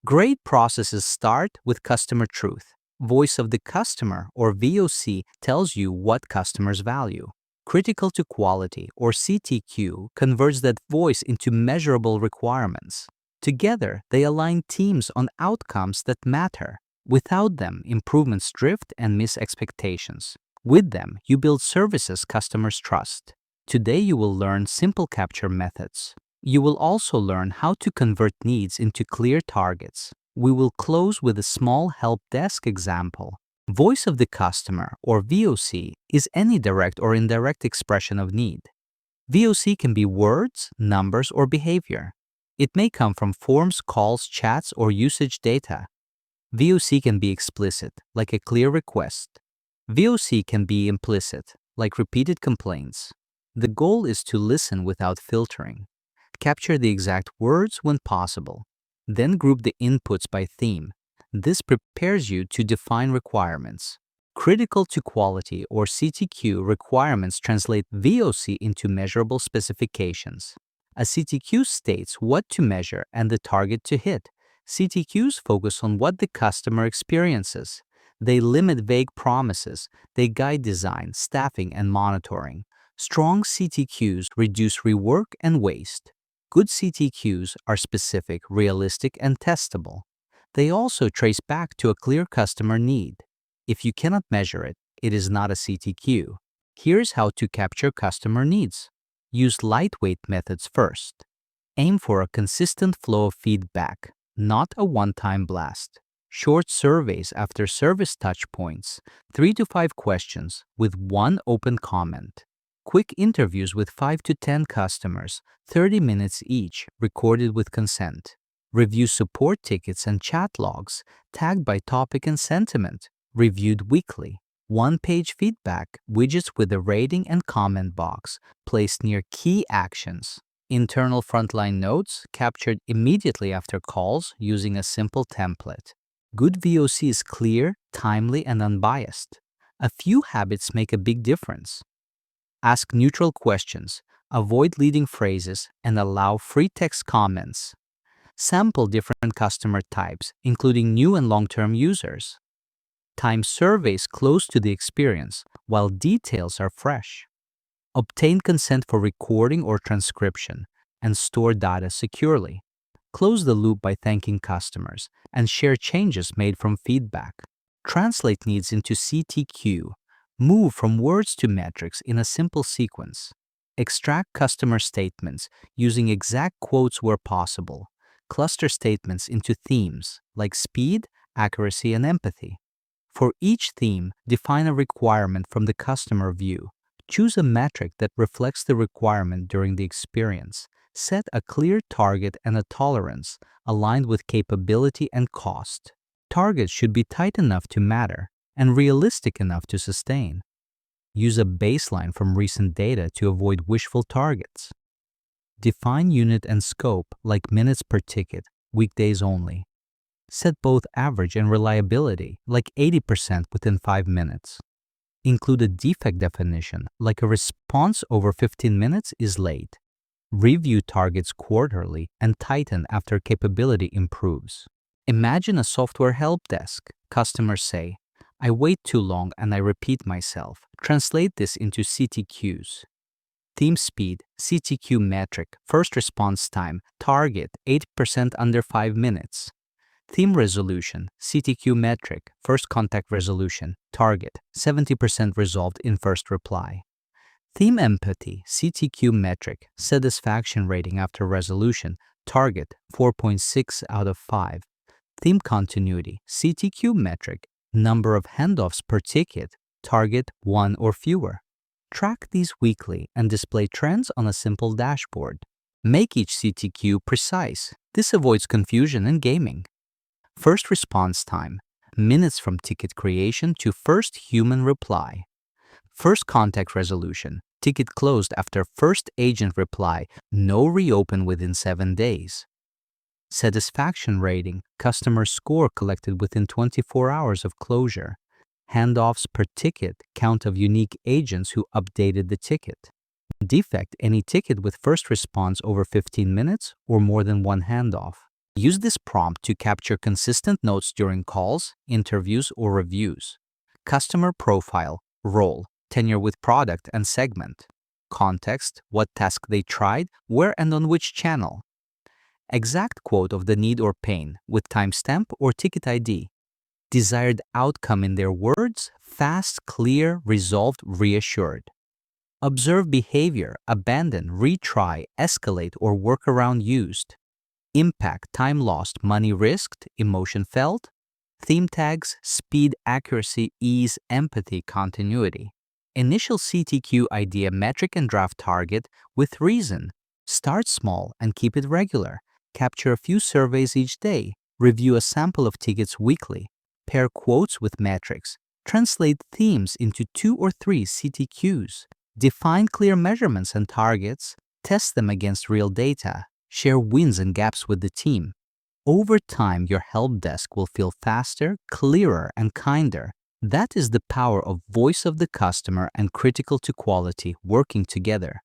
Great processes start with customer truth. Voice of the customer, or VOC, tells you what customers value. Critical to quality, or CTQ, converts that voice into measurable requirements. Together, they align teams on outcomes that matter. Without them, improvements drift and miss expectations. With them, you build services customers trust. Today, you will learn simple capture methods. You will also learn how to convert needs into clear targets. We will close with a small help desk example. Voice of the customer, or VOC, is any direct or indirect expression of need. VOC can be words, numbers, or behavior. It may come from forms, calls, chats, or usage data. VOC can be explicit, like a clear request. VOC can be implicit, like repeated complaints. The goal is to listen without filtering. Capture the exact words when possible. Then group the inputs by theme. This prepares you to define requirements. Critical to quality, or CTQ, requirements translate VOC into measurable specifications. A CTQ states what to measure and the target to hit. CTQs focus on what the customer experiences. They limit vague promises. They guide design, staffing, and monitoring. Strong CTQs reduce rework and waste. Good CTQs are specific, realistic, and testable. They also trace back to a clear customer need. If you cannot measure it, it is not a CTQ. Here's how to capture customer needs. Use lightweight methods first. Aim for a consistent flow of feedback, not a one-time blast. Short surveys after service touchpoints, 3 to 5 questions with 1 open comment. Quick interviews with 5 to 10 customers, 30 minutes each, recorded with consent. Review support tickets and chat logs, tagged by topic and sentiment, reviewed weekly. One-page feedback, widgets with a rating and comment box, placed near key actions. Internal frontline notes, captured immediately after calls using a simple template. Good VOC is clear, timely, and unbiased. A few habits make a big difference. Ask neutral questions, avoid leading phrases, and allow free text comments. Sample different customer types, including new and long-term users. Time surveys close to the experience, while details are fresh. Obtain consent for recording or transcription, and store data securely. Close the loop by thanking customers, and share changes made from feedback. Translate needs into CTQ. Move from words to metrics in a simple sequence. Extract customer statements using exact quotes where possible. Cluster statements into themes like speed, accuracy, and empathy. For each theme, define a requirement from the customer view. Choose a metric that reflects the requirement during the experience. Set a clear target and a tolerance aligned with capability and cost. Targets should be tight enough to matter and realistic enough to sustain. Use a baseline from recent data to avoid wishful targets. Define unit and scope like minutes per ticket, weekdays only. Set both average and reliability like 80% within 5 minutes. Include a defect definition like a response over 15 minutes is late. Review targets quarterly and tighten after capability improves. Imagine a software help desk. Customers say, "I wait too long and I repeat myself." Translate this into CTQs. Theme speed, CTQ metric, first response time, target 8% under 5 minutes. Theme resolution, CTQ metric, first contact resolution, target 70% resolved in first reply. Theme empathy, CTQ metric, satisfaction rating after resolution, target 4.6 out of 5. Theme continuity, CTQ metric, number of handoffs per ticket, target 1 or fewer. Track these weekly and display trends on a simple dashboard. Make each CTQ precise. This avoids confusion and gaming. First response time, minutes from ticket creation to first human reply. First contact resolution, ticket closed after first agent reply, no reopen within 7 days. Satisfaction rating, customer score collected within 24 hours of closure. Handoffs per ticket, count of unique agents who updated the ticket. Defect, any ticket with first response over 15 minutes or more than one handoff. Use this prompt to capture consistent notes during calls, interviews, or reviews. Customer profile, role, tenure with product and segment. Context, what task they tried, where and on which channel. Exact quote of the need or pain with timestamp or ticket ID. Desired outcome in their words, fast, clear, resolved, reassured. Observe behavior, abandon, retry, escalate, or workaround used. Impact, time lost, money risked, emotion felt. Theme tags, speed, accuracy, ease, empathy, continuity. Initial CTQ idea metric and draft target with reason. Start small and keep it regular. Capture a few surveys each day. Review a sample of tickets weekly. Pair quotes with metrics. Translate themes into 2 or 3 CTQs. Define clear measurements and targets. Test them against real data. Share wins and gaps with the team. Over time, your help desk will feel faster, clearer, and kinder. That is the power of voice of the customer and critical to quality working together.